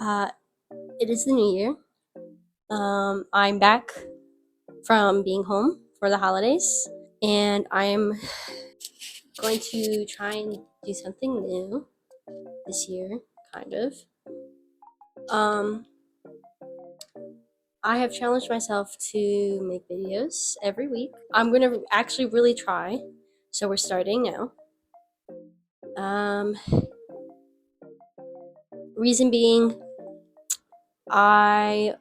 Uh, it is the new year. I'm back from being home for the holidays, and I'm going to try and do something new this year, kind of. Um, I have challenged myself to make videos every week. I'm gonna actually really try, so we're starting now. Um, Reason being, I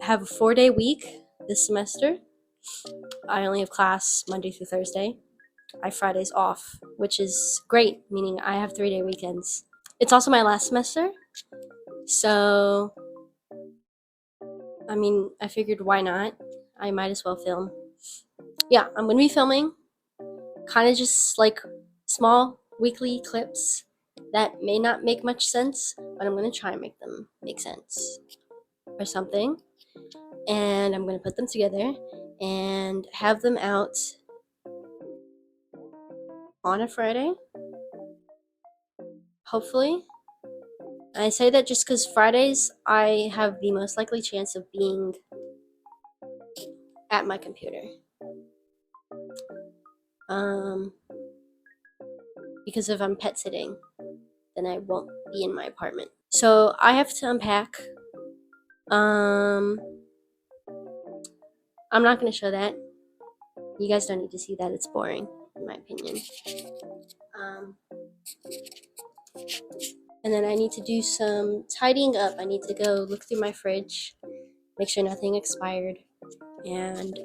have a 4-day week this semester. I only have class Monday through Thursday. I have Fridays off, which is great, meaning I have 3-day weekends. It's also my last semester, so I figured why not? I might as well film. Yeah, I'm gonna be filming kind of just like small weekly clips that may not make much sense, but I'm gonna try and make them make sense or something. And I'm gonna put them together and have them out on a Friday, hopefully. I say that just because Fridays I have the most likely chance of being at my computer. Um, because if I'm pet sitting, then I won't be in my apartment. So I have to unpack. Um, I'm not gonna show that. You guys don't need to see that. It's boring, in my opinion. Um, and then I need to do some tidying up. I need to go look through my fridge, make sure nothing expired, and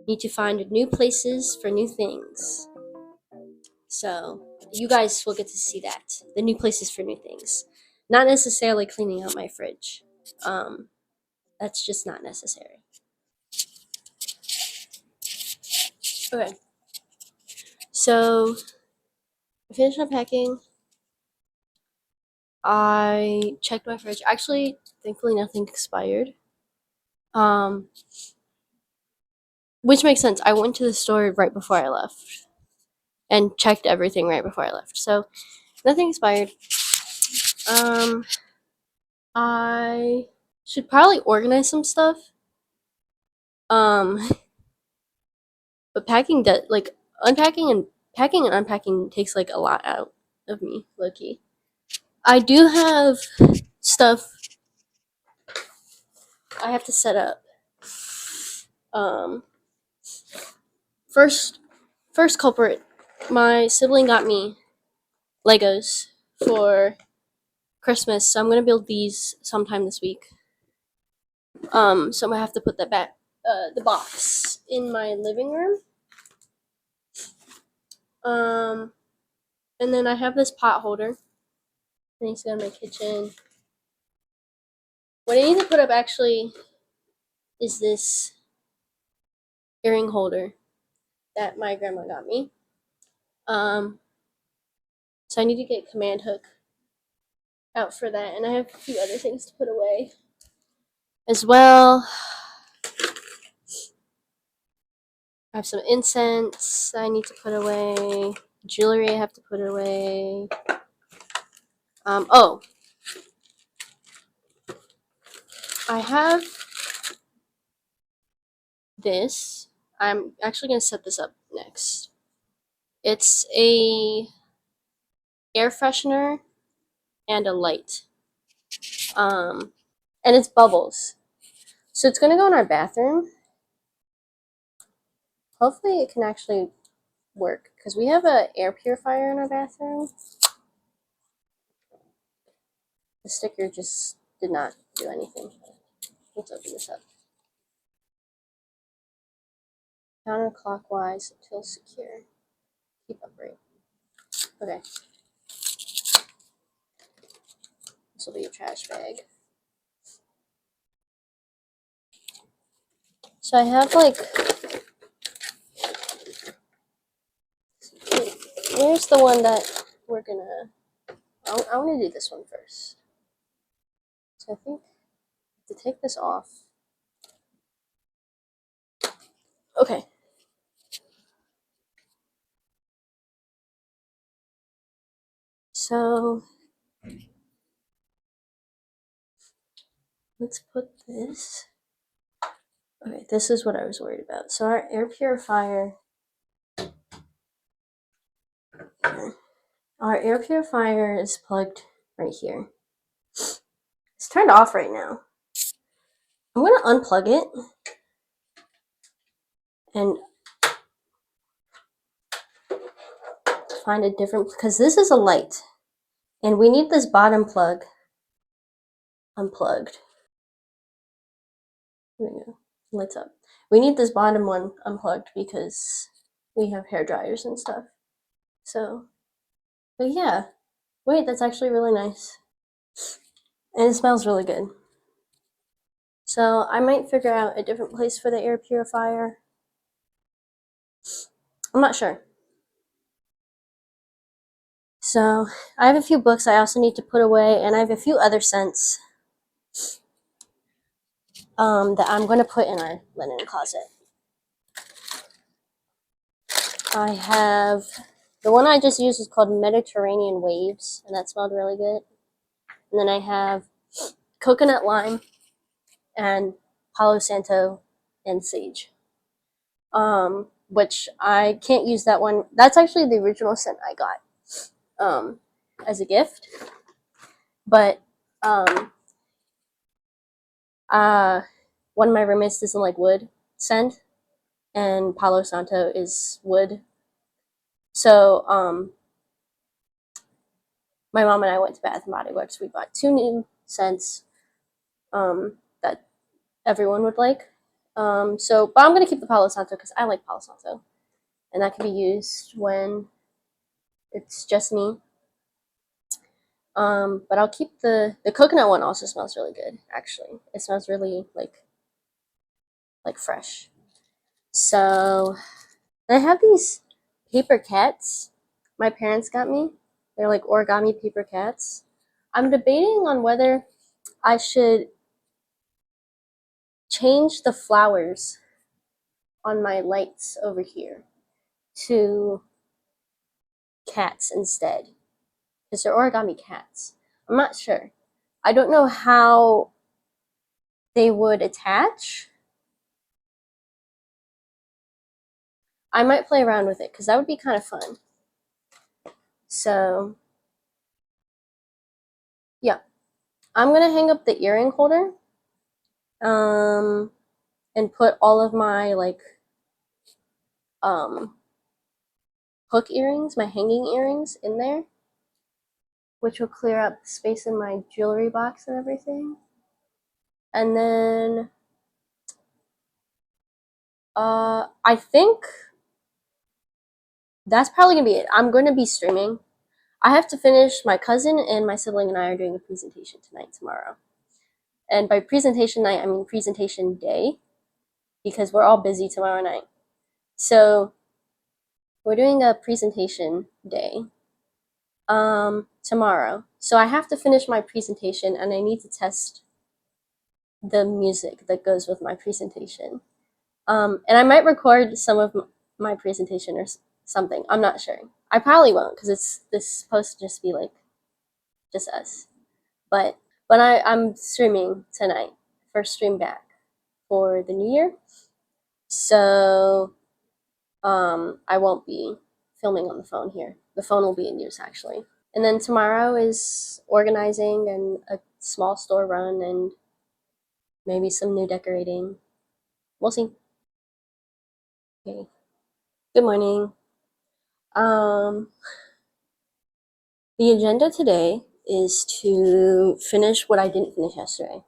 need to find new places for new things. So you guys will get to see that, the new places for new things. Not necessarily cleaning out my fridge. That's just not necessary. Okay. So I finished unpacking. I checked my fridge. Actually, thankfully nothing expired. Um, which makes sense. I went to the store right before I left and checked everything right before I left. So nothing expired. Um, I should probably organize some stuff. Um, but unpacking and packing and unpacking takes like a lot out of me, low key. I do have stuff I have to set up. Um, first, first culprit, my sibling got me Legos for Christmas, so I'm gonna build these sometime this week. So I'm gonna have to put the box in my living room. Um, and then I have this pot holder. I need to go in my kitchen. What I need to put up actually is this earring holder that my grandma got me. Um, so I need to get command hook out for that, and I have a few other things to put away as well. I have some incense I need to put away, jewelry I have to put away. Oh, I have this. I'm actually going to set this up next. It's a air freshener and a light. And it's bubbles. So it's going to go in our bathroom. Hopefully it can actually work because we have an air purifier in our bathroom. The sticker just did not do anything. Let's open this up. Counterclockwise until secure. Keep upright. Okay. This will be a trash bag. So I have like, where's the one that we're gonna, I want to do this one first. So I think to take this off. Okay. So let's put this. Okay, this is what I was worried about. So our air purifier. Our air purifier is plugged right here. It's turned off right now. I'm gonna unplug it and find a different, because this is a light and we need this bottom plug unplugged. There we go. Lights up. We need this bottom one unplugged because we have hair dryers and stuff. So, but yeah. Wait, that's actually really nice. And it smells really good. So I might figure out a different place for the air purifier. I'm not sure. So I have a few books I also need to put away, and I have a few other scents that I'm going to put in our linen closet. I have, the one I just used is called Mediterranean Waves, and that smelled really good. And then I have coconut lime and Palo Santo and sage. Which I can't use that one. That's actually the original scent I got as a gift. But one of my roommates doesn't like wood scent, and Palo Santo is wood. So my mom and I went to Bath and Body Works. We bought 2 new scents that everyone would like. But I'm gonna keep the Palo Santo because I like Palo Santo, and that can be used when it's just me. But I'll keep the coconut one. Also smells really good. Actually, it smells really like fresh. So I have these paper cats my parents got me. They're like origami paper cats. I'm debating on whether I should change the flowers on my lights over here to cats instead, because they're origami cats. I'm not sure. I don't know how they would attach. I might play around with it because that would be kind of fun. So, yeah. I'm going to hang up the earring holder and put all of my hook earrings, my hanging earrings in there, which will clear up space in my jewelry box and everything. And then I think that's probably gonna be it. I'm gonna be streaming. I have to finish. My cousin and my sibling and I are doing a presentation tomorrow. And by presentation night, I mean presentation day, because we're all busy tomorrow night. So we're doing a presentation day tomorrow. So I have to finish my presentation and I need to test the music that goes with my presentation. And I might record some of my presentation or something. I'm not sure. I probably won't because it's this supposed to just be like just us. But I'm streaming tonight, first stream back for the new year. So I won't be filming on the phone here. The phone will be in use actually. And then tomorrow is organizing and a small store run and maybe some new decorating. We'll see. Okay. Good morning. Um, the agenda today is to finish what I didn't finish yesterday.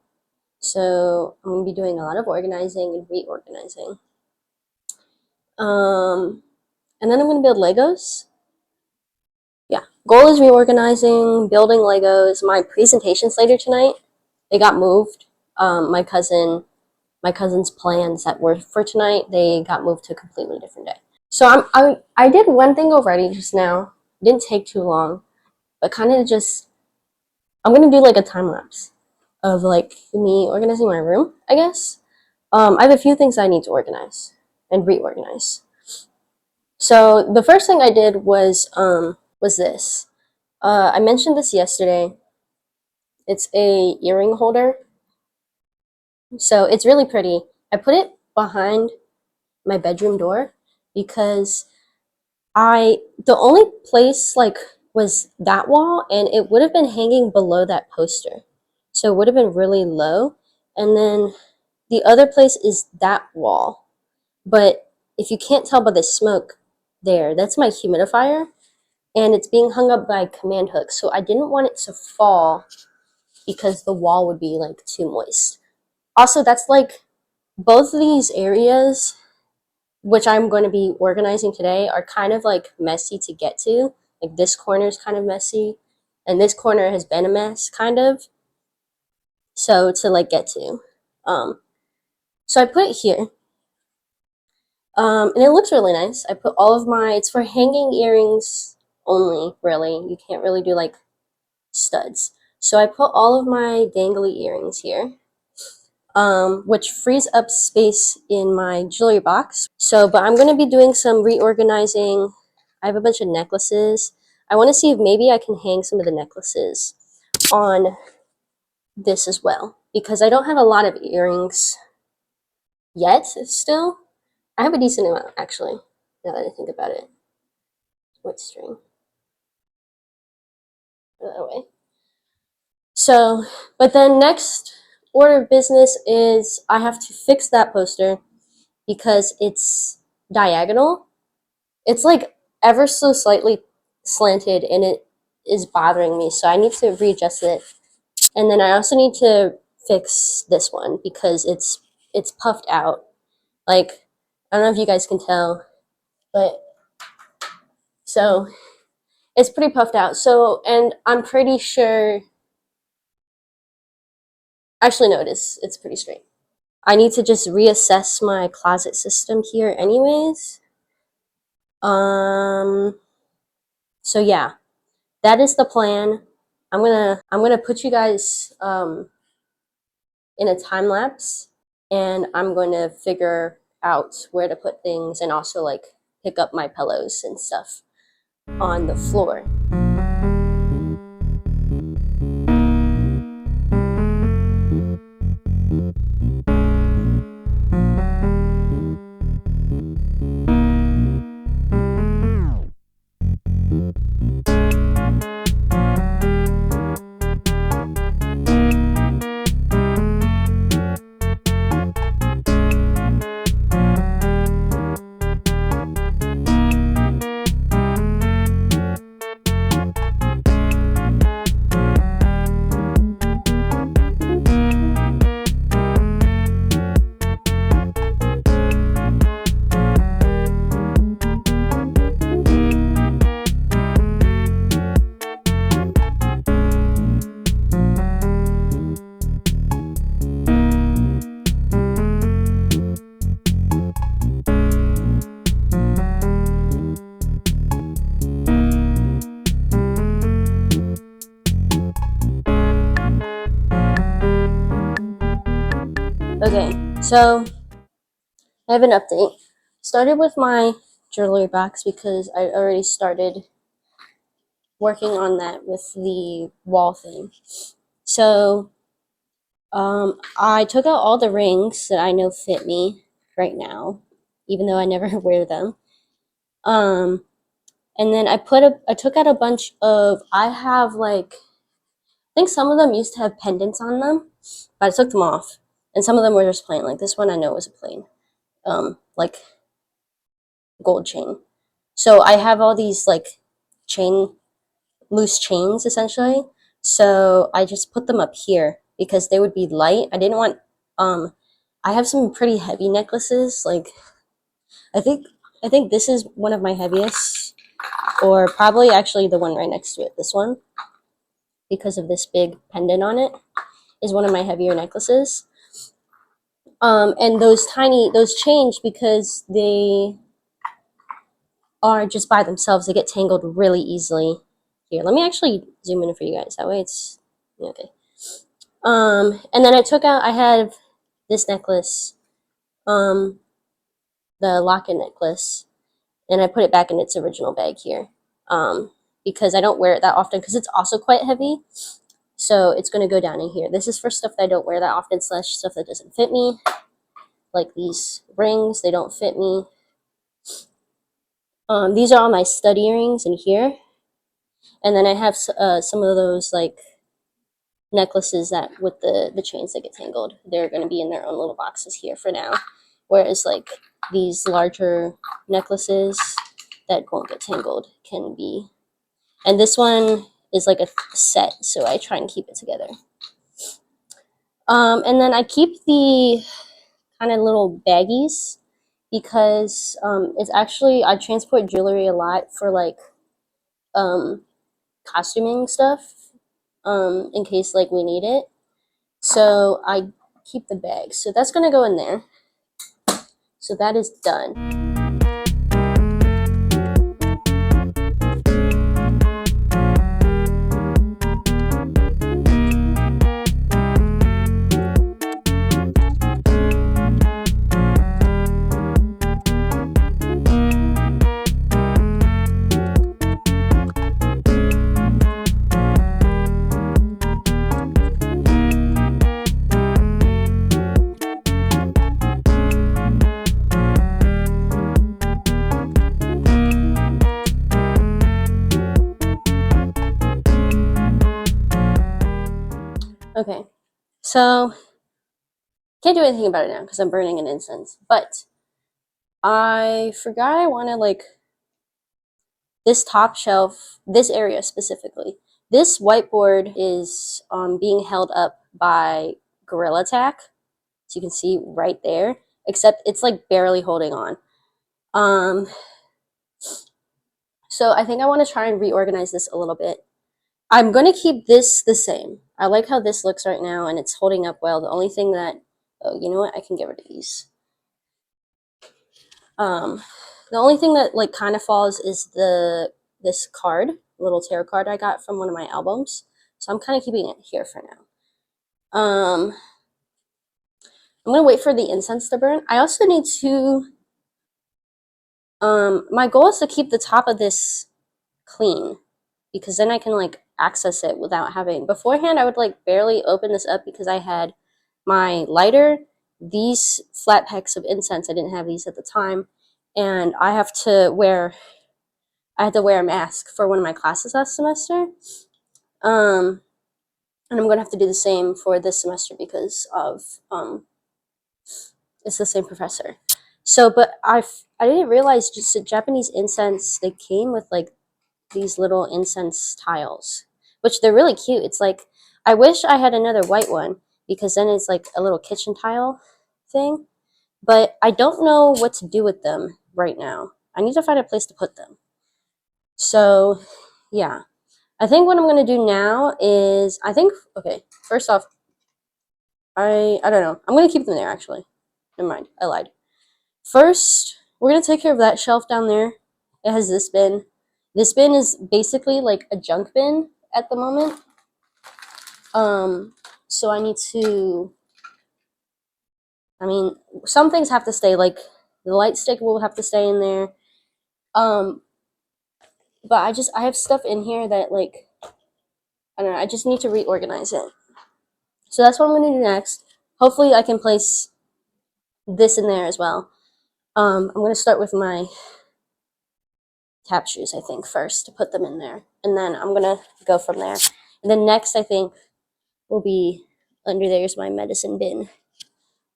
So I'm going to be doing a lot of organizing and reorganizing. And then I'm going to build Legos. Yeah, goal is reorganizing, building Legos. My presentation's later tonight. They got moved. My cousin's plans that were for tonight, they got moved to a completely different day. So I did one thing already just now. It didn't take too long, but kind of just I'm gonna do like a time lapse of like me organizing my room, I guess. I have a few things I need to organize and reorganize. So the first thing I did was this. I mentioned this yesterday. It's a earring holder. So it's really pretty. I put it behind my bedroom door because the only place like was that wall, and it would have been hanging below that poster. So it would have been really low. And then the other place is that wall. But if you can't tell by the smoke there, that's my humidifier, and it's being hung up by a command hook. So I didn't want it to fall because the wall would be like too moist. Also, that's like both of these areas, which I'm going to be organizing today, are kind of like messy to get to. Like this corner is kind of messy, and this corner has been a mess, kind of. So to like get to, um, so I put it here, and it looks really nice. I put all of my. It's for hanging earrings only. Really, you can't really do like studs. So I put all of my dangly earrings here, which frees up space in my jewelry box. So, but I'm going to be doing some reorganizing. I have a bunch of necklaces. I want to see if maybe I can hang some of the necklaces on this as well, because I don't have a lot of earrings yet still. I have a decent amount, actually, now that I think about it. What string? Put that away. So, but then next order of business is I have to fix that poster because it's diagonal. It's like ever so slightly slanted and it is bothering me, so I need to readjust it. And then I also need to fix this one because it's puffed out. Like, I don't know if you guys can tell, but so it's pretty puffed out. So, and I'm pretty sure, actually no, it's pretty straight. I need to just reassess my closet system here anyways. Um so yeah, that is the plan. I'm gonna put you guys in a time lapse, and I'm going to figure out where to put things and also like pick up my pillows and stuff on the floor. Okay, so I have an update. Started with my jewelry box because I already started working on that with the wall thing. So I took out all the rings that I know fit me right now, even though I never wear them. Um, and then I took out a bunch of, I have like, I think some of them used to have pendants on them, but I took them off. And some of them were just plain. Like this one I know was a plain, like gold chain. So I have all these like chain, loose chains essentially. So I just put them up here because they would be light. I didn't want, I have some pretty heavy necklaces. Like I think, I think this is one of my heaviest, or probably actually the one right next to it. This one, because of this big pendant on it, is one of my heavier necklaces. And those change because they are just by themselves. They get tangled really easily. Here, let me actually zoom in for you guys. That way it's okay. And then I have this necklace, um, the locket necklace, and I put it back in its original bag here. Because I don't wear it that often because it's also quite heavy. So it's going to go down in here. This is for stuff that I don't wear that often / stuff that doesn't fit me. Like these rings, they don't fit me. These are all my stud earrings in here. And then I have some of those like necklaces that with the chains that get tangled. They're going to be in their own little boxes here for now. Whereas like these larger necklaces that won't get tangled can be. And this one is like a set, so I try and keep it together. And then I keep the kind of little baggies because it's actually, I transport jewelry a lot for like costuming stuff in case like we need it. So I keep the bag. So that's going to go in there. So that is done. Okay, so can't do anything about it now because I'm burning an incense. But I forgot I wanted like this top shelf, this area specifically. This whiteboard is being held up by Gorilla Tack, so you can see right there. Except it's like barely holding on. So I think I want to try and reorganize this a little bit. I'm going to keep this the same. I like how this looks right now, and it's holding up well. The only thing that, oh, you know what? I can get rid of these. The only thing that like kind of falls is this card, little tarot card I got from one of my albums. So I'm kind of keeping it here for now. I'm going to wait for the incense to burn. I also need to, my goal is to keep the top of this clean because then I can like access it without having, beforehand I would like barely open this up because I had my lighter, these flat packs of incense, I didn't have these at the time, and I had to wear a mask for one of my classes last semester. And I'm going to have to do the same for this semester because of, it's the same professor. So, but I didn't realize just Japanese incense, they came with like these little incense tiles, which they're really cute. It's like, I wish I had another white one because then it's like a little kitchen tile thing, but I don't know what to do with them right now. I need to find a place to put them. So yeah, I think what I'm going to do now is, okay, first off, I don't know. I'm going to keep them there actually. Never mind, I lied. First, we're going to take care of that shelf down there. It has this bin. This bin is basically like a junk bin at the moment. So I need to, some things have to stay, like the light stick will have to stay in there. But I have stuff in here that like, I don't know, I just need to reorganize it. So that's what I'm going to do next. Hopefully I can place this in there as well. I'm going to start with my tap shoes, I think, first to put them in there. And then I'm going to go from there. And then next, I think, will be under there's my medicine bin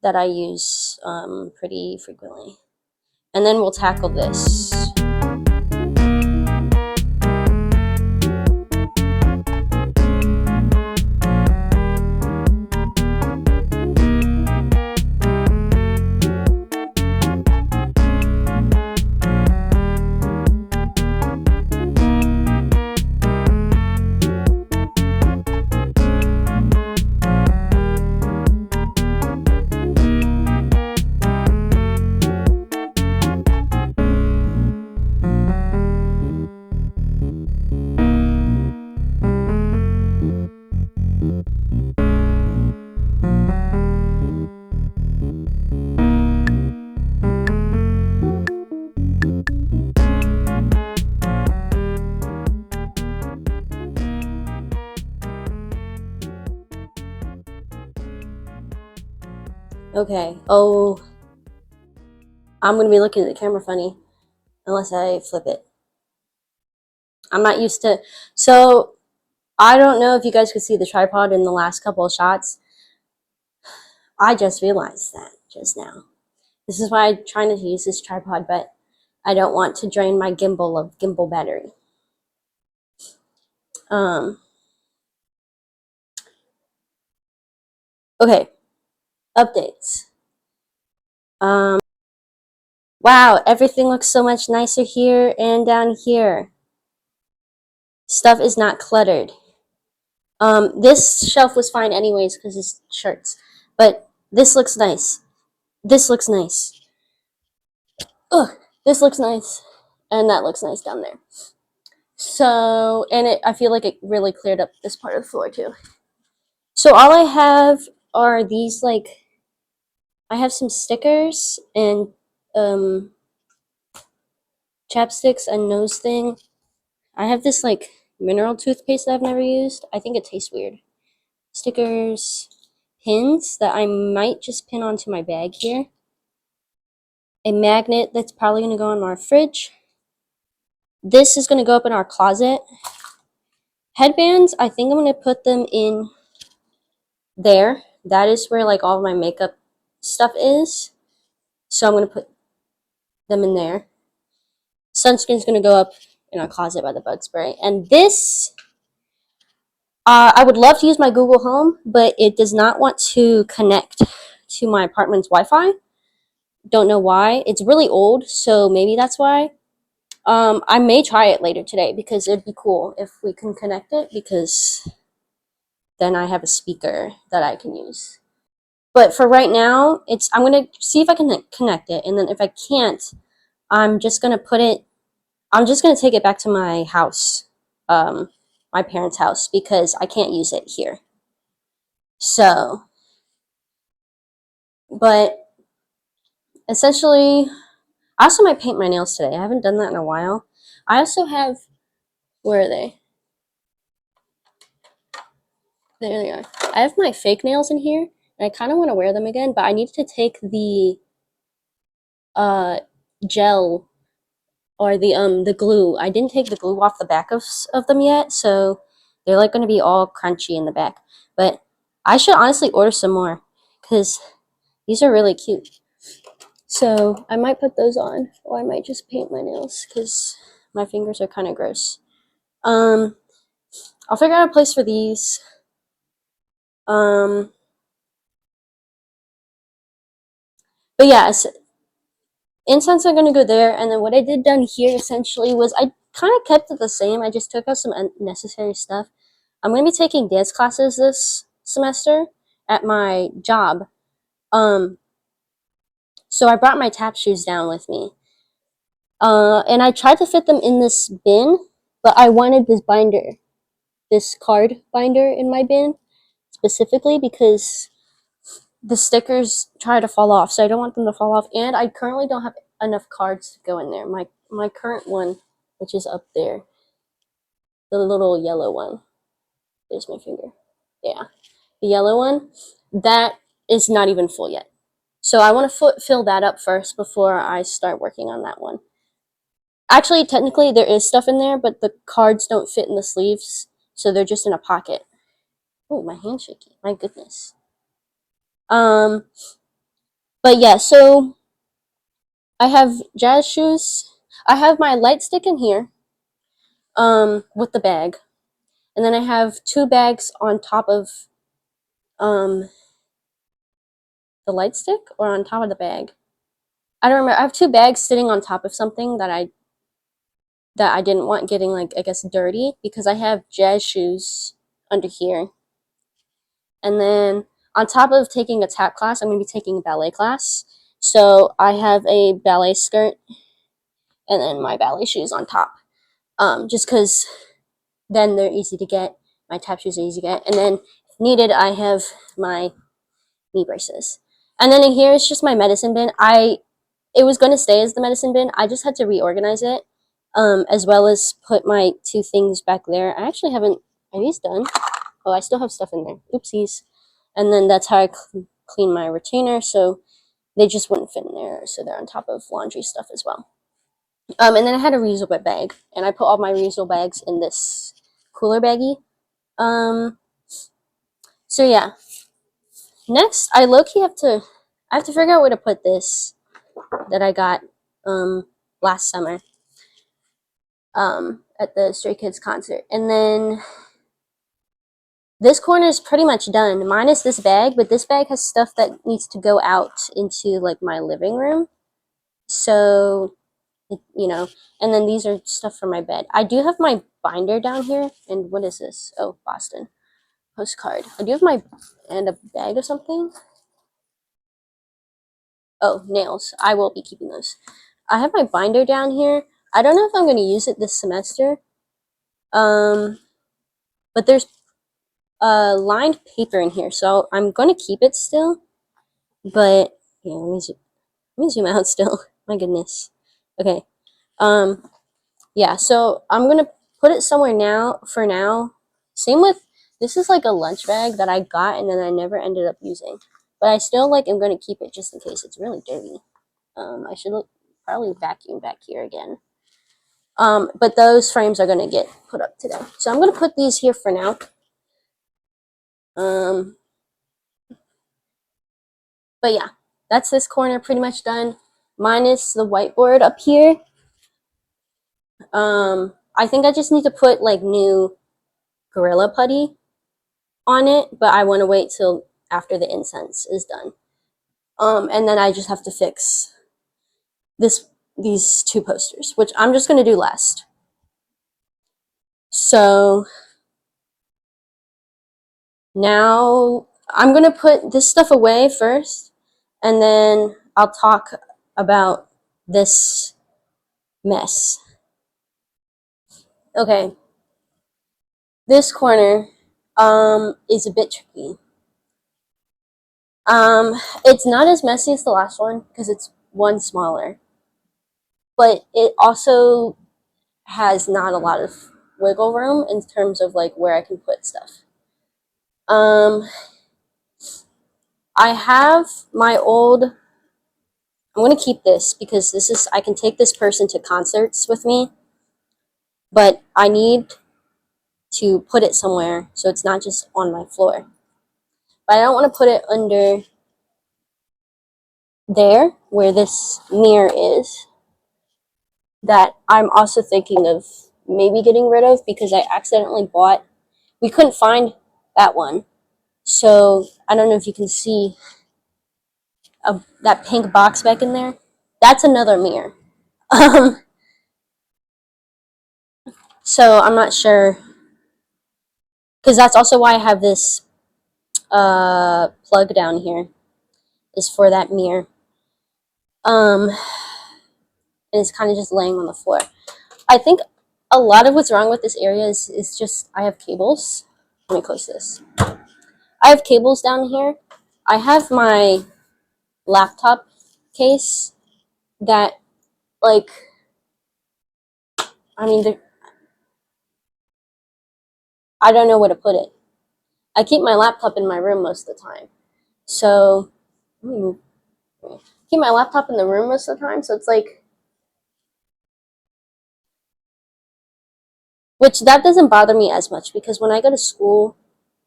that I use pretty frequently. And then we'll tackle this. Okay. Oh, I'm gonna be looking at the camera funny unless I flip it. I'm not used to. So I don't know if you guys could see the tripod in the last couple of shots. I just realized that just now. This is why I'm trying to use this tripod, but I don't want to drain my gimbal of gimbal battery. Okay, updates. Wow, everything looks so much nicer here and down here. Stuff is not cluttered. This shelf was fine anyways because it's shirts, but this looks nice. This looks nice. Ugh, this looks nice, and that looks nice down there. So, and I feel like it really cleared up this part of the floor too. So all I have are these I have some stickers and chapsticks and nose thing. I have this mineral toothpaste that I've never used. I think it tastes weird. Stickers, pins that I might just pin onto my bag here. A magnet that's probably going to go in our fridge. This is going to go up in our closet. Headbands, I think I'm going to put them in there. That is where all of my makeup stuff is. So I'm going to put them in there. Sunscreen's going to go up in our closet by the bug spray. And this, I would love to use my Google Home, but it does not want to connect to my apartment's Wi-Fi. Don't know why. It's really old, so maybe that's why. I may try it later today because it'd be cool if we can connect it, because then I have a speaker that I can use. But for right now, I'm gonna see if I can connect it, and then if I can't, I'm just gonna take it back to my house, my parents' house, because I can't use it here. So, but essentially, I also might paint my nails today. I haven't done that in a while. I also have, where are they? There they are. I have my fake nails in here, and I kind of want to wear them again, but I need to take the gel, or the glue. I didn't take the glue off the back of them yet, so they're going to be all crunchy in the back. But I should honestly order some more because these are really cute. So I might put those on, or I might just paint my nails because my fingers are kind of gross. I'll figure out a place for these. But yeah, incense I'm going to go there, and then what I did down here essentially was I kind of kept it the same. I just took out some unnecessary stuff. I'm going to be taking dance classes this semester at my job. So I brought my tap shoes down with me. And I tried to fit them in this bin, but I wanted this card binder in my bin specifically because the stickers try to fall off, so I don't want them to fall off, and I currently don't have enough cards to go in there. My current one, which is up there, the little yellow one, there's my finger, yeah, the yellow one, that is not even full yet. So I want to fill that up first before I start working on that one. Actually, technically, there is stuff in there, but the cards don't fit in the sleeves, so they're just in a pocket. Oh, my hand's shaky. My goodness. But yeah, so I have jazz shoes. I have my light stick in here, with the bag, and then I have two bags on top of, the light stick, or on top of the bag. I don't remember. I have two bags sitting on top of something that I didn't want getting I guess dirty, because I have jazz shoes under here. And then on top of taking a tap class, I'm going to be taking a ballet class. So I have a ballet skirt and then my ballet shoes on top. Just because then they're easy to get. My tap shoes are easy to get. And then if needed, I have my knee braces. And then in here is just my medicine bin. It was going to stay as the medicine bin. I just had to reorganize it, as well as put my two things back there. I actually haven't, are these done? Oh, I still have stuff in there. Oopsies. And then that's how I clean my retainer, so they just wouldn't fit in there. So they're on top of laundry stuff as well. And then I had a reusable bag, and I put all my reusable bags in this cooler baggie. Um, so yeah. Next, I low-key I have to figure out where to put this that I got last summer at the Stray Kids concert. And then this corner is pretty much done, minus this bag, but this bag has stuff that needs to go out into like my living room. So, you know, and then these are stuff for my bed. I do have my binder down here, and what is this? Oh, Boston postcard. I do have and a bag of something. Oh, nails. I will be keeping those. I have my binder down here. I don't know if I'm going to use it this semester. But there's lined paper in here, so I'm going to keep it still. But yeah, let me zoom out still. My goodness. Okay. Yeah, so I'm going to put it somewhere now for now. Same with this is like a lunch bag that I got and then I never ended up using. But I still like am going to keep it just in case it's really dirty. I should probably vacuum back here again. But those frames are going to get put up today. So I'm going to put these here for now. But yeah, that's this corner pretty much done, minus the whiteboard up here. I think I just need to put like new Gorilla Putty on it, but I want to wait till after the incense is done. And then I just have to fix these two posters, which I'm just going to do last. So now I'm going to put this stuff away first, and then I'll talk about this mess. Okay, this corner is a bit tricky. It's not as messy as the last one because it's one smaller, but it also has not a lot of wiggle room in terms of like where I can put stuff. I have my old. I'm gonna keep this because this is I can take this person to concerts with me, but I need to put it somewhere so it's not just on my floor. But I don't want to put it under there where this mirror is, that I'm also thinking of maybe getting rid of because I accidentally bought. We couldn't find that one, so I don't know if you can see that pink box back in there. That's another mirror. So I'm not sure because that's also why I have this plug down here is for that mirror. And it's kind of just laying on the floor. I think a lot of what's wrong with this area is just I have cables. Let me close this. I have cables down here. I have my laptop case that, like, I mean, I don't know where to put it. I keep my laptop in my room most of the time. So, keep my laptop in the room most of the time. So it's like, which that doesn't bother me as much because when I go to school,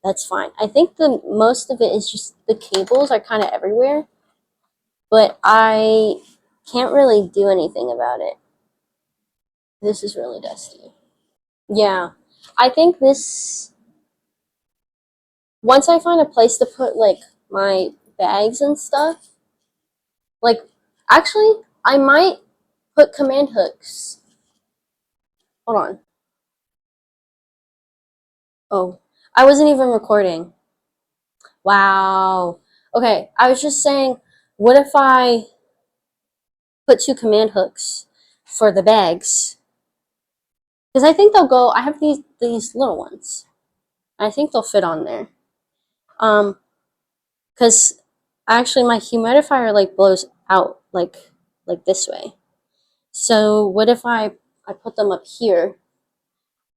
that's fine. I think the most of it is just the cables are kind of everywhere, but I can't really do anything about it. This is really dusty. Yeah, I think this. Once I find a place to put like my bags and stuff, like actually, I might put command hooks. Hold on. Oh, I wasn't even recording. Wow. Okay, I was just saying, what if I put two command hooks for the bags? Because I think they'll go. I have these little ones. I think they'll fit on there. Because actually my humidifier like blows out like this way. So what if I put them up here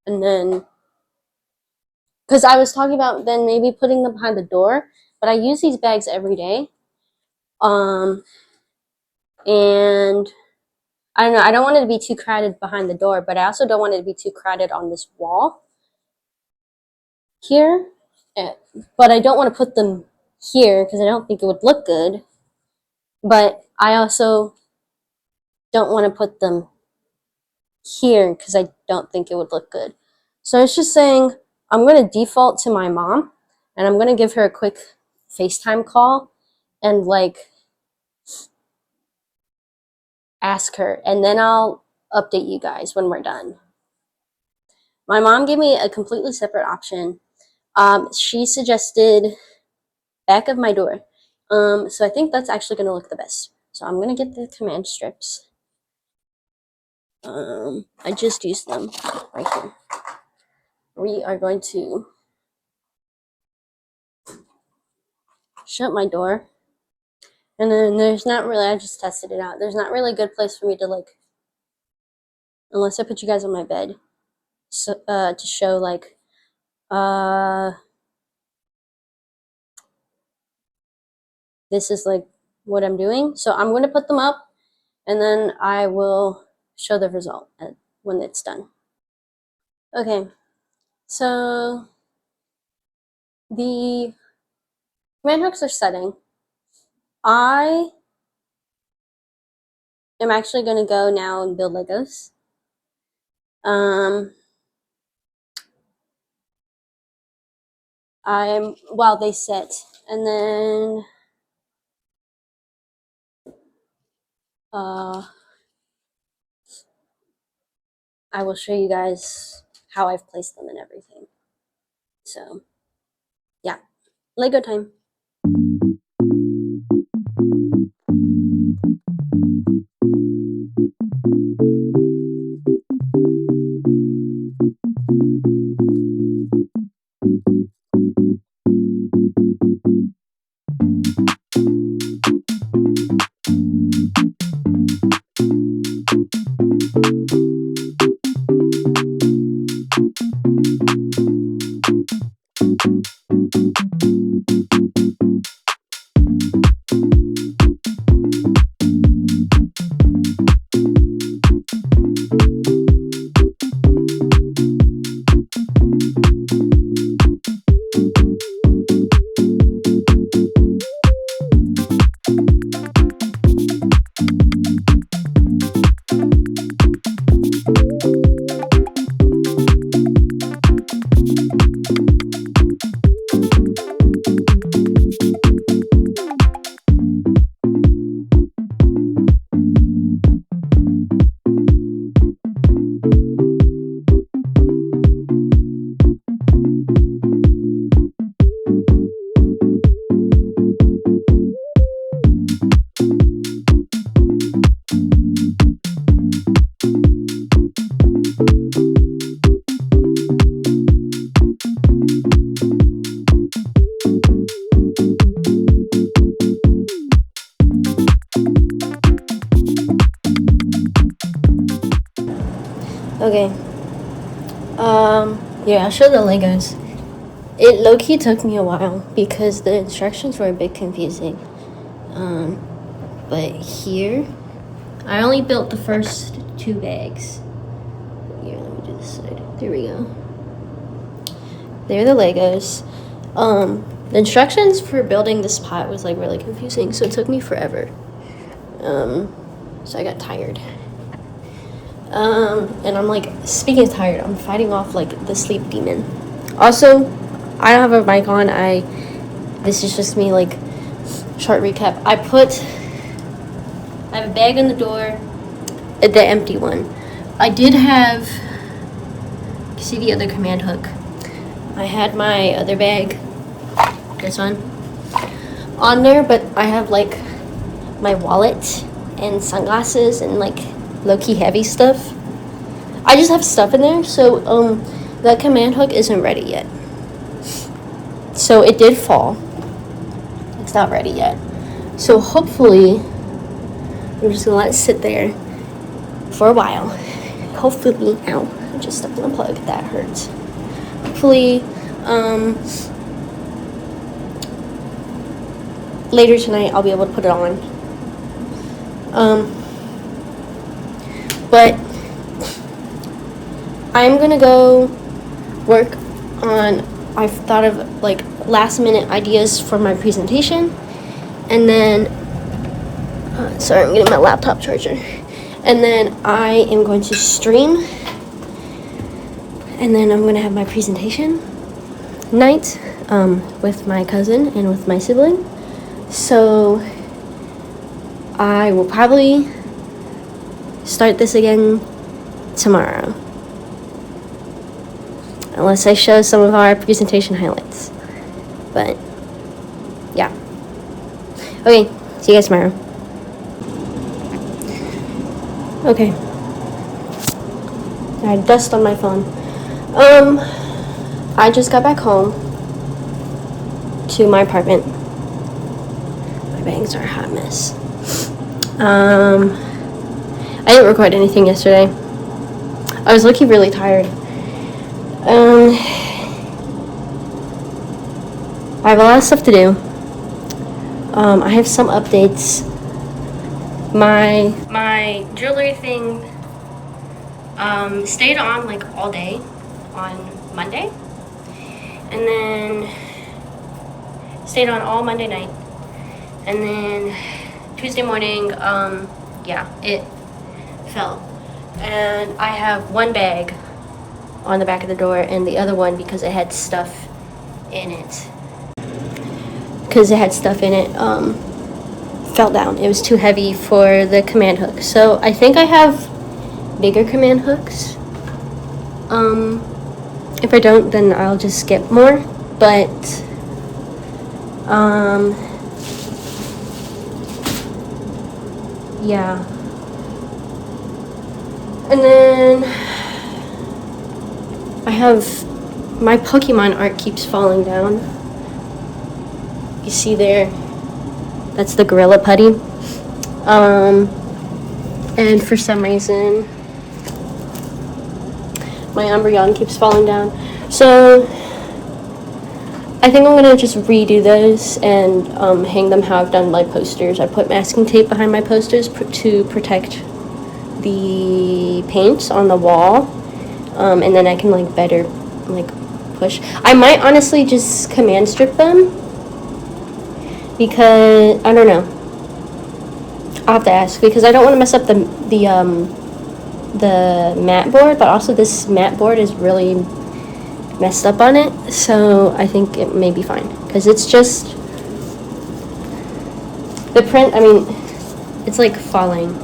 and then because I was talking about then maybe putting them behind the door but I use these bags every day. And I don't know, I don't want it to be too crowded behind the door, but I also don't want it to be too crowded on this wall here. But I don't want to put them here because I don't think it would look good. But I also don't want to put them here because I don't think it would look good. So it's just saying I'm going to default to my mom and I'm going to give her a quick FaceTime call and like ask her, and then I'll update you guys when we're done. My mom gave me a completely separate option. She suggested back of my door. So I think that's actually going to look the best. So I'm going to get the command strips. I just used them right here. We are going to shut my door. And then there's not really, I just tested it out. There's not really a good place for me to like, unless I put you guys on my bed, so, to show like, this is like what I'm doing. So I'm going to put them up and then I will show the result when it's done. Okay, so the command hooks are setting. I am actually going to go now and build Legos. While they set, and then I will show you guys how I've placed them and everything. So yeah, Lego time. Okay. Yeah, I'll show the Legos. It low-key took me a while because the instructions were a bit confusing. But here, I only built the first 2 bags. Here, let me do this side. There we go. They're the Legos. The instructions for building this pot was like really confusing, so it took me forever. So I got tired. And I'm like, speaking of tired, I'm fighting off like the sleep demon. Also, I don't have a mic on. This is just me like short recap. I have a bag on the door, the empty one. I did have, see the other command hook. I had my other bag, this one, on there, but I have like my wallet and sunglasses and like low-key heavy stuff. I just have stuff in there, so that command hook isn't ready yet. So it did fall. It's not ready yet. So hopefully, I'm just gonna let it sit there for a while. Hopefully, ow, I just stepped on a plug, that hurts. Hopefully, later tonight I'll be able to put it on. But I'm gonna go work on, I've thought of like last minute ideas for my presentation, and then sorry, I'm getting my laptop charger, and then I am going to stream, and then I'm gonna have my presentation night with my cousin and with my sibling. So I will probably start this again tomorrow, unless I show some of our presentation highlights. But yeah, okay, see you guys tomorrow. Okay, I had dust on my phone. I just got back home to my apartment. My bangs are a hot mess. I didn't record anything yesterday. I was looking really tired. I have a lot of stuff to do. I have some updates. My jewelry thing stayed on like all day on Monday, and then stayed on all Monday night, and then Tuesday morning, it fell. And I have one bag on the back of the door, and the other one, because it had stuff in it, fell down. It was too heavy for the command hook. So I think I have bigger command hooks. If I don't, then I'll just get more. But yeah. And then I have my Pokemon art keeps falling down. You see there, that's the Gorilla Putty. And for some reason, my Umbreon keeps falling down. So I think I'm gonna just redo those and hang them how I've done my posters. I put masking tape behind my posters to protect the paint on the wall, and then I can like better like push. I might honestly just command strip them, because I don't know. I'll have to ask, because I don't want to mess up the mat board, but also this mat board is really messed up on it, so I think it may be fine, because it's just the print. I mean, it's like falling.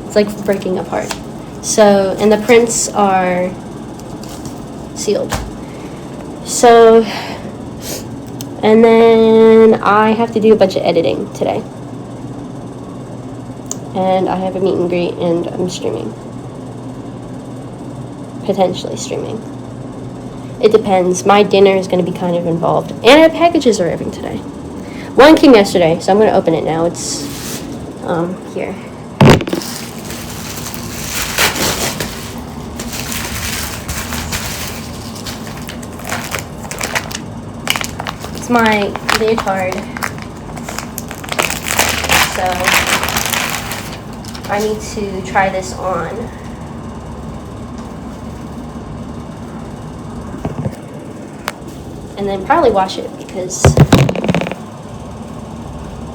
It's like breaking apart. So, and the prints are sealed. So, and then I have to do a bunch of editing today. And I have a meet and greet, and I'm streaming. Potentially streaming. It depends. My dinner is going to be kind of involved. And our packages are arriving today. One came yesterday, so I'm going to open it now. It's here. My leotard, so I need to try this on. And then probably wash it, because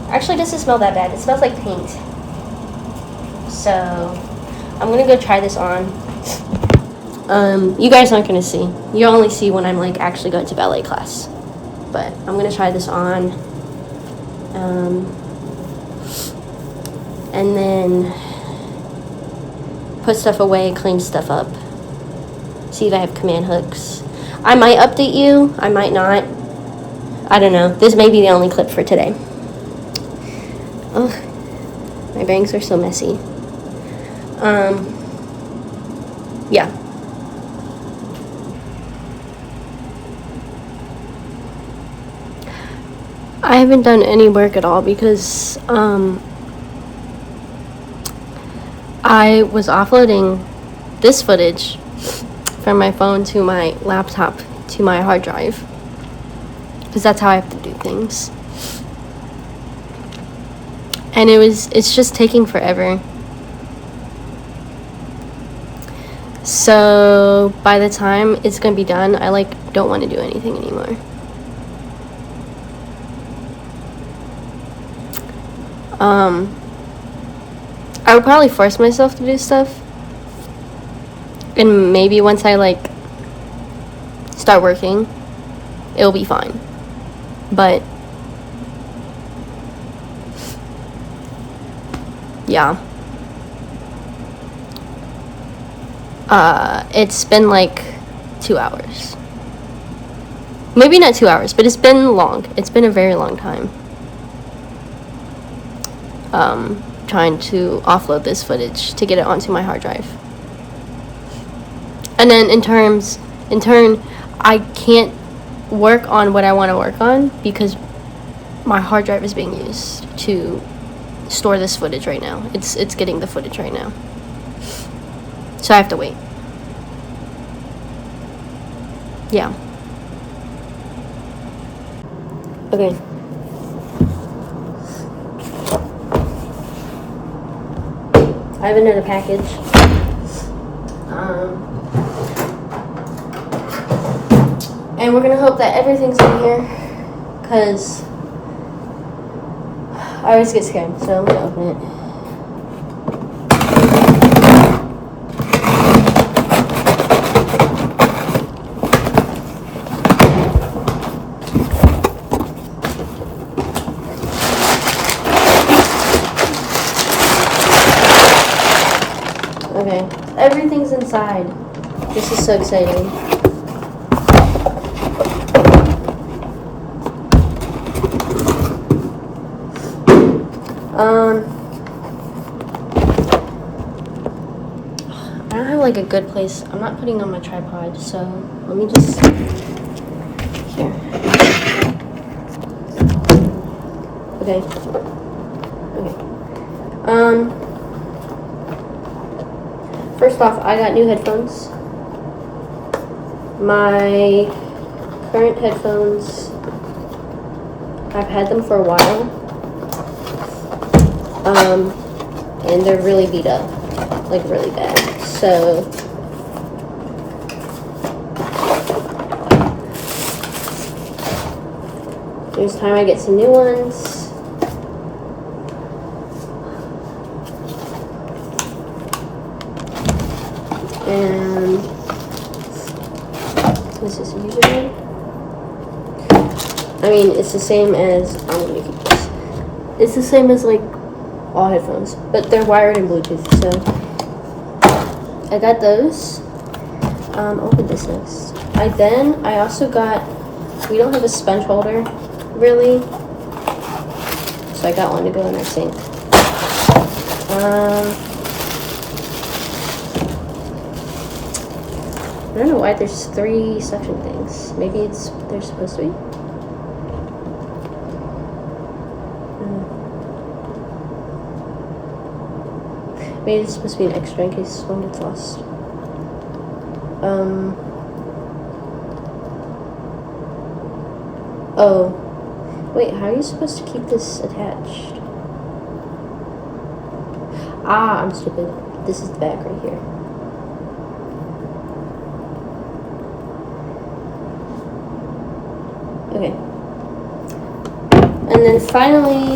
actually it doesn't smell that bad. It smells like paint. So I'm gonna go try this on. You guys aren't gonna see. You'll only see when I'm like actually going to ballet class. But I'm gonna try this on, and then put stuff away, clean stuff up, see if I have command hooks. I might update you, I might not. I don't know. This may be the only clip for today. Ugh, my bangs are so messy. Yeah. I haven't done any work at all, because I was offloading this footage from my phone to my laptop to my hard drive, because that's how I have to do things. and it's just taking forever. So by the time it's gonna be done, I like don't want to do anything anymore. I would probably force myself to do stuff, and maybe once I like start working, it'll be fine. But yeah, it's been like 2 hours. Maybe not 2 hours, but it's been long. It's been a very long time. Trying to offload this footage to get it onto my hard drive. And then in turn, I can't work on what I want to work on because my hard drive is being used to store this footage right now. It's getting the footage right now. So I have to wait. Yeah. Okay. I have another package. And we're gonna hope that everything's in here, cause I always get scared. So I'm gonna open it. Okay, everything's inside. This is so exciting. I don't have like a good place. I'm not putting on my tripod, so let me just here. Okay. First off, I got new headphones. My current headphones, I've had them for a while. And they're really beat up, like really bad. So it's time I get some new ones. And this is a username. I mean, it's the same as, I'm gonna keep this. It's the same as like all headphones, but they're wired and Bluetooth, so I got those. Open this next. I also got, we don't have a sponge holder, really, so I got one to go in our sink. I don't know why there's 3 suction things. Maybe they're supposed to be. Maybe it's supposed to be an extra in case one gets lost. Oh. Wait, how are you supposed to keep this attached? Ah, I'm stupid. This is the back right here. Okay. And then finally,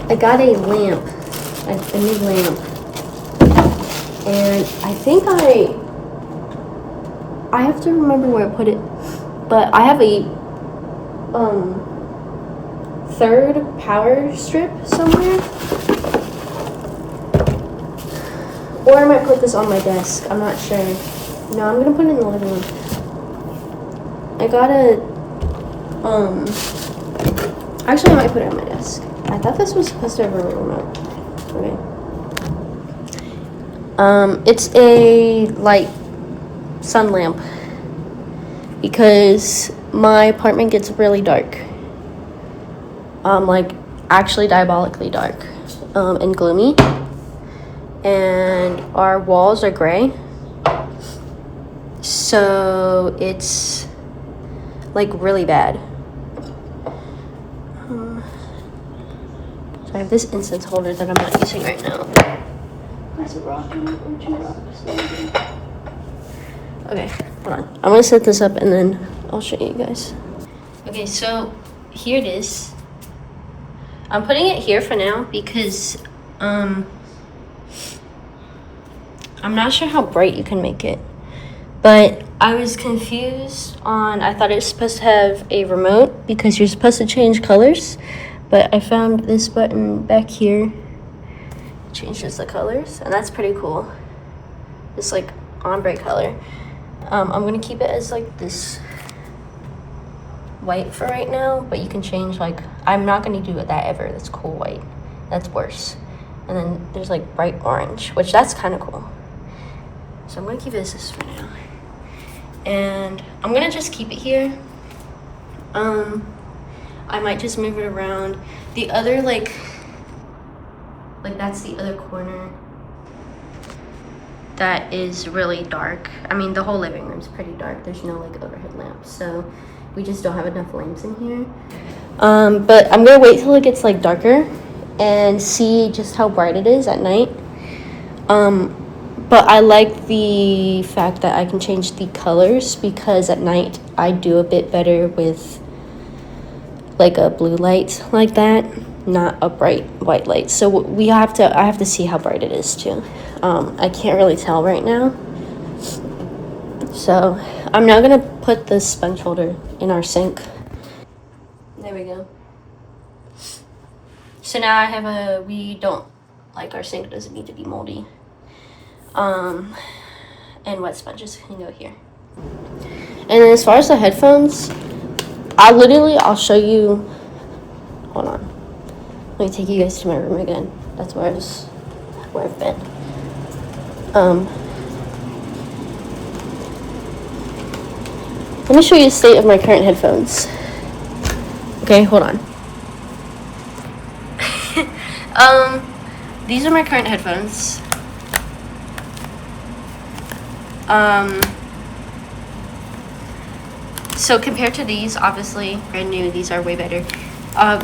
I got a lamp, a new lamp, and I think I have to remember where I put it, but I have a third power strip somewhere, or I might put this on my desk. I'm not sure. No, I'm gonna put it in the living room. I got actually I might put it on my desk. I thought this was supposed to have a remote. Okay. It's a light sun lamp because my apartment gets really dark. Like actually diabolically dark. and gloomy. And our walls are gray. So it's like really bad. So I have this incense holder that I'm not using right now. There's a rock in it, or 2 rocks. Okay, hold on. I'm gonna set this up and then I'll show you guys. Okay, so here it is. I'm putting it here for now because I'm not sure how bright you can make it. But I was confused on, I thought it was supposed to have a remote because you're supposed to change colors. But I found this button back here. It changes the colors, and that's pretty cool. This like ombre color. I'm gonna keep it as like this white for right now, but you can change like, I'm not gonna do that ever. That's cool white. That's worse. And then there's like bright orange, which that's kind of cool. So I'm gonna keep it as this for now. And I'm gonna just keep it here. I might just move it around. The other like that's the other corner that is really dark. I mean, the whole living room's pretty dark. There's no like overhead lamps, so we just don't have enough lamps in here. But I'm gonna wait till it gets like darker and see just how bright it is at night. But I like the fact that I can change the colors because at night I do a bit better with like a blue light like that, not a bright white light. So I have to see how bright it is too. I can't really tell right now. So I'm now gonna put the sponge holder in our sink. There we go. So now I have we don't, like our sink doesn't need to be moldy. And wet sponges can go here. And then as far as the headphones, I'll show you, hold on. Let me take you guys to my room again. That's where I've been. Let me show you the state of my current headphones. Okay, hold on. These are my current headphones. So compared to these, obviously brand new, these are way better. I've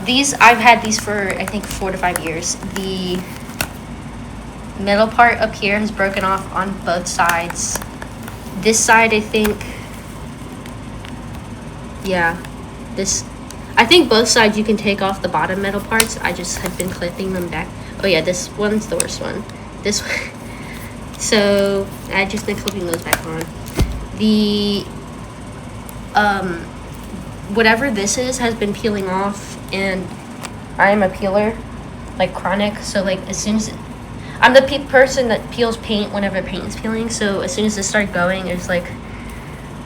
had these for I think 4 to 5 years. The middle part up here has broken off on both sides. This side, I think, yeah, I think both sides you can take off the bottom metal parts. I just have been clipping them back. Oh yeah, this one's the worst one. This one. So I've just been clipping those back on. The whatever this is has been peeling off, and I am a peeler, like chronic. So like as soon as I'm the person that peels paint whenever paint is peeling. So as soon as this started going, it's like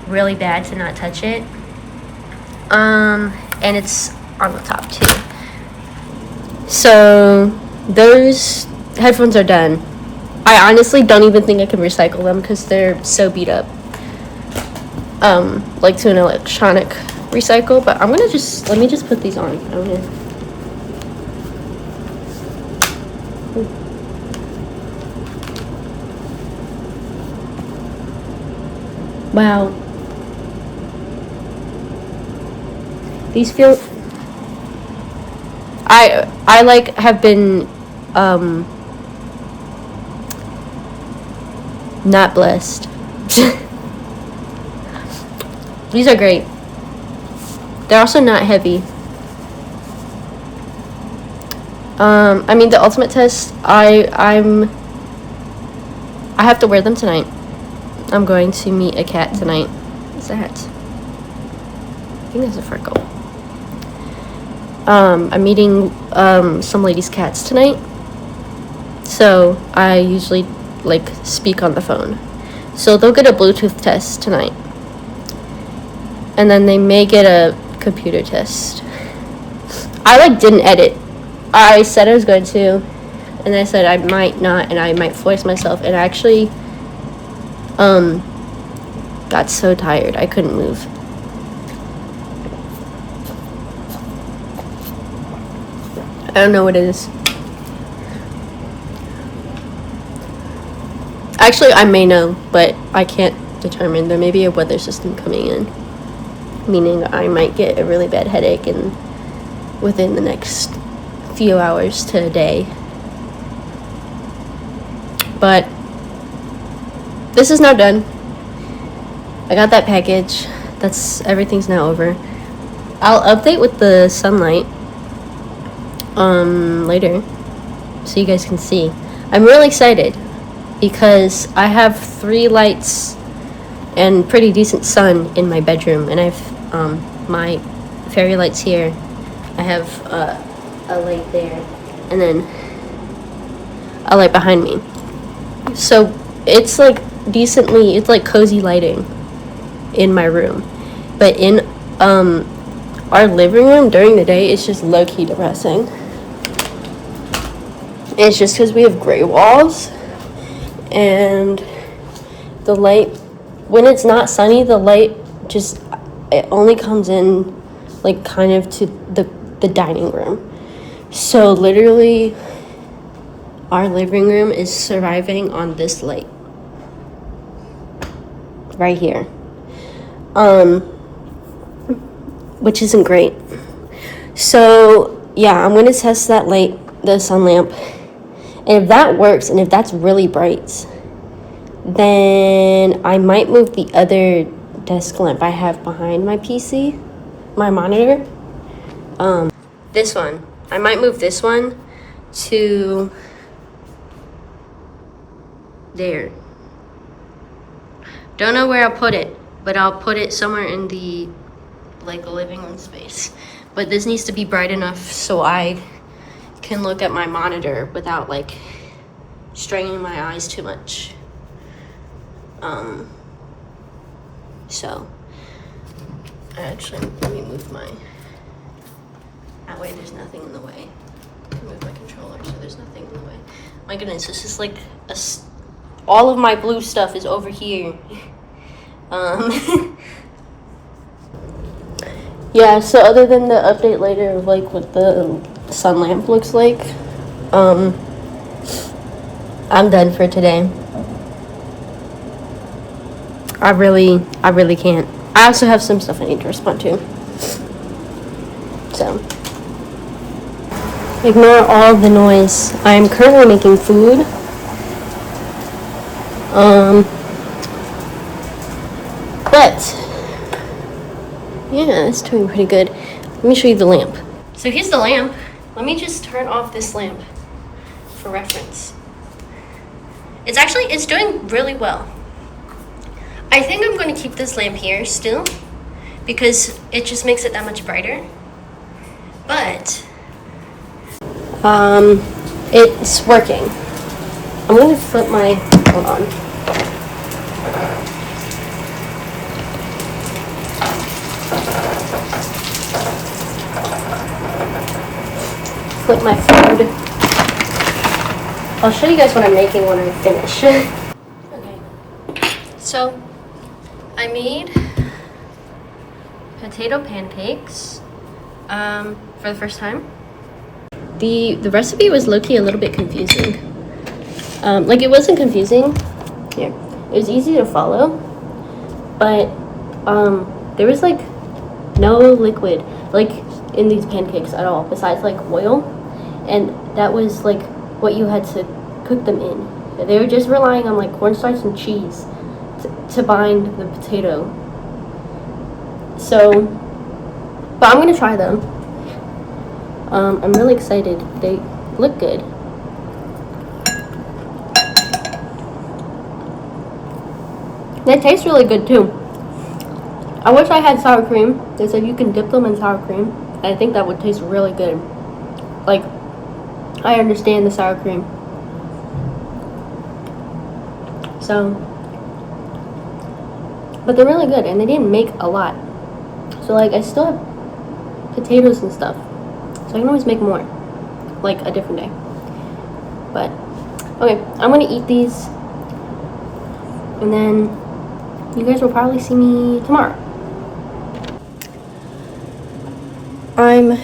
really bad to not touch it. And it's on the top too. So those headphones are done. I honestly don't even think I can recycle them because they're so beat up. Like to an electronic recycle, but let me just put these on. Wow. These feel, I like have been, not blessed. These are great. They're also not heavy. I mean, the ultimate test, I have to wear them tonight. I'm going to meet a cat tonight. What's that? I think that's a freckle. I'm meeting some ladies' cats tonight. So I usually like speak on the phone. So they'll get a Bluetooth test tonight. And then they may get a computer test. I didn't edit. I said I was going to, and I said I might not, and I might force myself, and I actually got so tired I couldn't move. I don't know what it is. Actually, I may know, but I can't determine. There may be a weather system coming in, meaning I might get a really bad headache within the next few hours to a day. But this is now done. I got that package. Everything's now over. I'll update with the sunlight later so you guys can see. I'm really excited because I have 3 lights and pretty decent sun in my bedroom, and I have my fairy lights here. I have a light there and then a light behind me. So it's like it's like cozy lighting in my room. But in our living room during the day, it's just low-key depressing. It's just because we have gray walls, and the light, when it's not sunny, the light it only comes in like kind of to the dining room. So literally our living room is surviving on this light right here, which isn't great. So yeah, I'm gonna test that light, the sun lamp, and if that works and if that's really bright, then I might move the other desk lamp I have behind my PC, my monitor. This one, I might move this one to there. Don't know where I'll put it, but I'll put it somewhere in the living room space. But this needs to be bright enough so I can look at my monitor without straining my eyes too much. So actually, let me move that way there's nothing in the way. Move my controller so there's nothing in the way. My goodness, this is all of my blue stuff is over here. Yeah, so other than the update later of what the sun lamp looks like, I'm done for today. I really can't. I also have some stuff I need to respond to. So ignore all the noise. I am currently making food. But yeah, it's doing pretty good. Let me show you the lamp. So here's the lamp. Let me just turn off this lamp for reference. It's doing really well. I think I'm going to keep this lamp here still because it just makes it that much brighter. But it's working. I'm going to flip hold on. Flip my food. I'll show you guys what I'm making when I finish. Okay. So I made potato pancakes for the first time. The recipe was low-key a little bit confusing. It wasn't confusing. Here. It was easy to follow, but there was no liquid in these pancakes at all besides oil, and that was what you had to cook them in. They were just relying on cornstarch and cheese to bind the potato. So, but I'm gonna try them. I'm really excited. They look good. They taste really good too. I wish I had sour cream. They said you can dip them in sour cream. And I think that would taste really good. I understand the sour cream. So, but they're really good, and they didn't make a lot. So I still have potatoes and stuff. So I can always make more, a different day. But, okay, I'm gonna eat these, and then you guys will probably see me tomorrow. I'm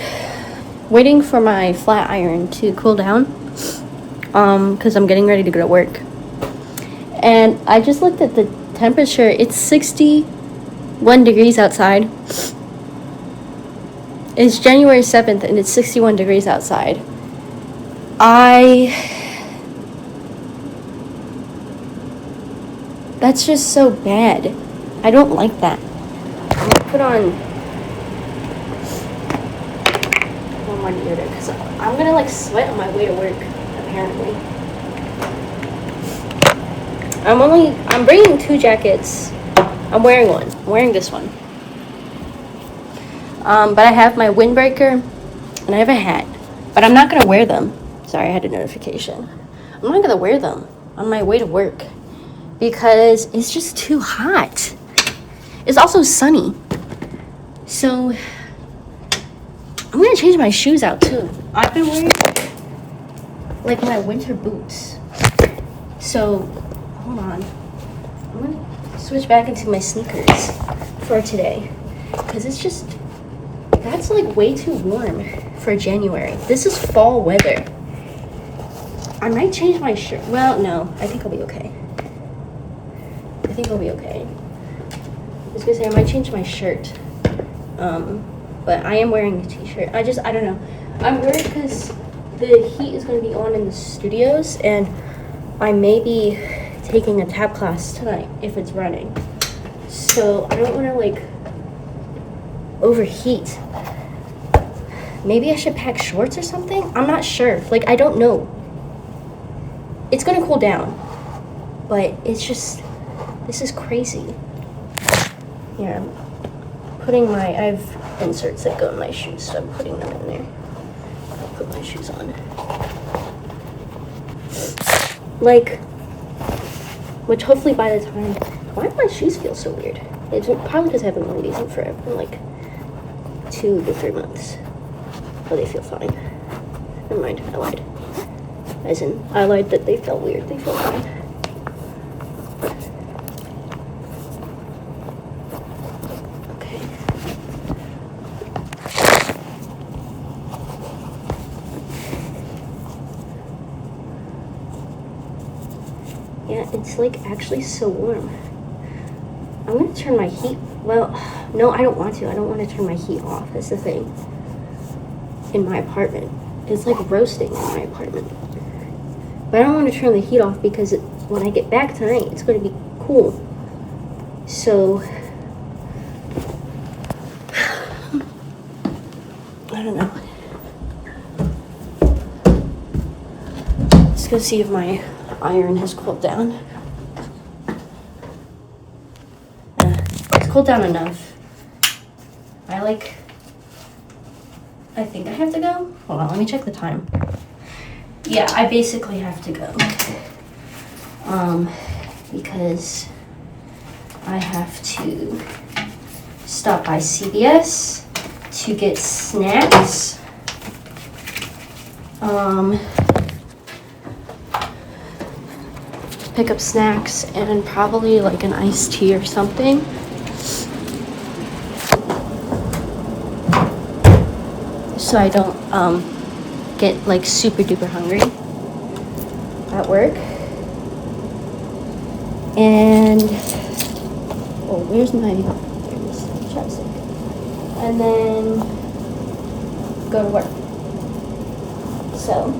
waiting for my flat iron to cool down, because I'm getting ready to go to work. And I just looked at the temperature. It's 61 degrees outside. It's January 7th and it's 61 degrees outside. That's just so bad. I don't like that. I'm gonna put on one more deodorant because I'm gonna like sweat on my way to work, apparently. I'm bringing 2 jackets. I'm wearing one. I'm wearing this one. But I have my windbreaker and I have a hat. But I'm not gonna wear them. Sorry, I had a notification. I'm not gonna wear them on my way to work because it's just too hot. It's also sunny. So I'm gonna change my shoes out too. I've been wearing like my winter boots. So hold on. I'm gonna switch back into my sneakers for today. Because it's just, that's like way too warm for January. This is fall weather. I might change my shirt. Well, no, I think I'll be okay. I think I'll be okay. I was gonna say I might change my shirt. But I am wearing a t-shirt. I don't know. I'm worried because the heat is gonna be on in the studios and I may be taking a tap class tonight if it's running. So I don't wanna like overheat. Maybe I should pack shorts or something? I'm not sure. Like, I don't know. It's gonna cool down. But it's just, this is crazy. Here, I'm putting I have inserts that go in my shoes, so I'm putting them in there. I'll put my shoes on. Like, which hopefully by the time, why do my shoes feel so weird? It's probably because I haven't worn these in forever, like 2 to 3 months. Oh, they feel fine. Never mind, I lied. As in, I lied that they felt weird. They feel fine. Okay. Yeah, it's like actually so warm. I'm gonna turn my heat, well, no, I don't want to. I don't want to turn my heat off. That's the thing. In my apartment. It's like roasting in my apartment. But I don't want to turn the heat off because when I get back tonight, it's going to be cool. So, I don't know. Let's go see if my iron has cooled down. It's cooled down enough. I think I have to go. Hold on, let me check the time. Yeah, I basically have to go. Because I have to stop by CVS to get snacks. Pick up snacks and probably like an iced tea or something. So I don't get like super duper hungry at work. And oh, where's my chapstick? And then go to work. So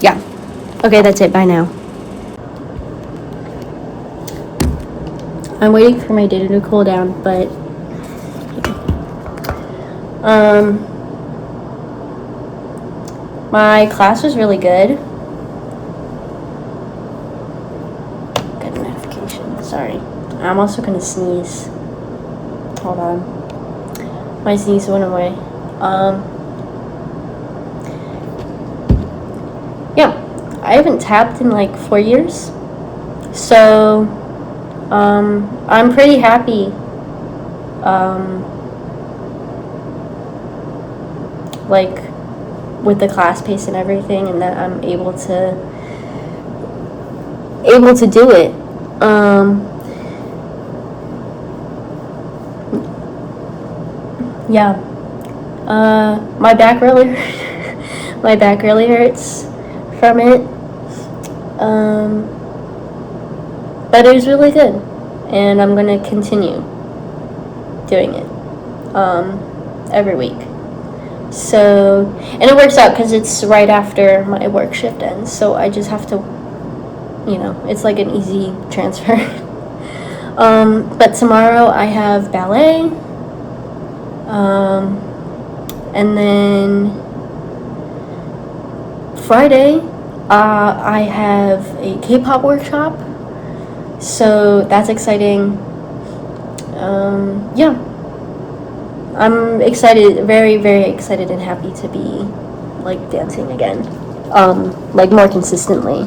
yeah. Okay, that's it. Bye now. I'm waiting for my data to cool down, but my class was really good. Got a notification. Sorry. I'm also gonna sneeze. Hold on. My sneeze went away. Yeah. I haven't tapped in like 4 years. So, I'm pretty happy. Like with the class pace and everything, and that I'm able to do it. Yeah. My back really hurts from it. But it was really good, and I'm gonna continue doing it every week. So, and it works out because it's right after my work shift ends, so I just have to, it's like an easy transfer. But tomorrow I have ballet, and then Friday I have a K-pop workshop, so that's exciting. Yeah, I'm excited, very, very excited and happy to be like dancing again, like more consistently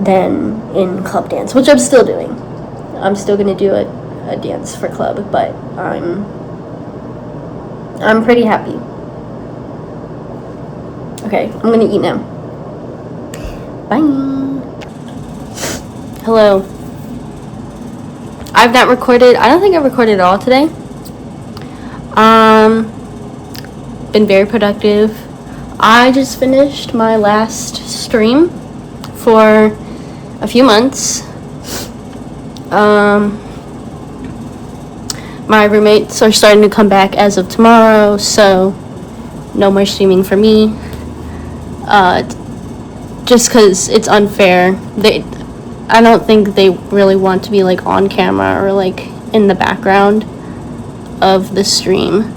than in club dance, which I'm still doing. I'm still gonna do a dance for club, but I'm pretty happy. Okay, I'm gonna eat now. Bye. Hello. I've not recorded. I don't think I recorded at all today. Been very productive. I just finished my last stream for a few months. My roommates are starting to come back as of tomorrow, so no more streaming for me. Just because it's unfair. I don't think they really want to be like on camera or like in the background of the stream.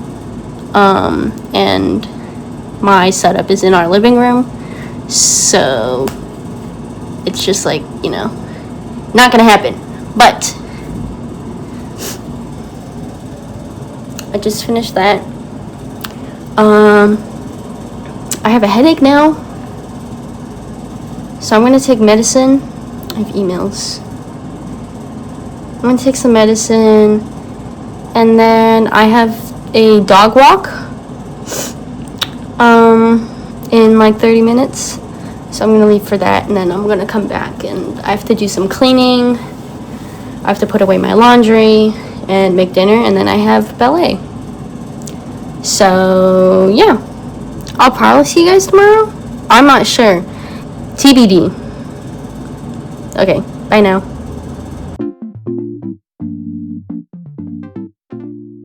And my setup is in our living room, so it's just like, not gonna happen. But I just finished that. I have a headache now, so I'm gonna take medicine. I have emails. I'm gonna take some medicine, and then I have a dog walk in like 30 minutes, so I'm gonna leave for that, and then I'm gonna come back and I have to do some cleaning. I have to put away my laundry and make dinner, and then I have ballet. So yeah, I'll probably see you guys tomorrow. I'm not sure. TBD. Okay, bye now.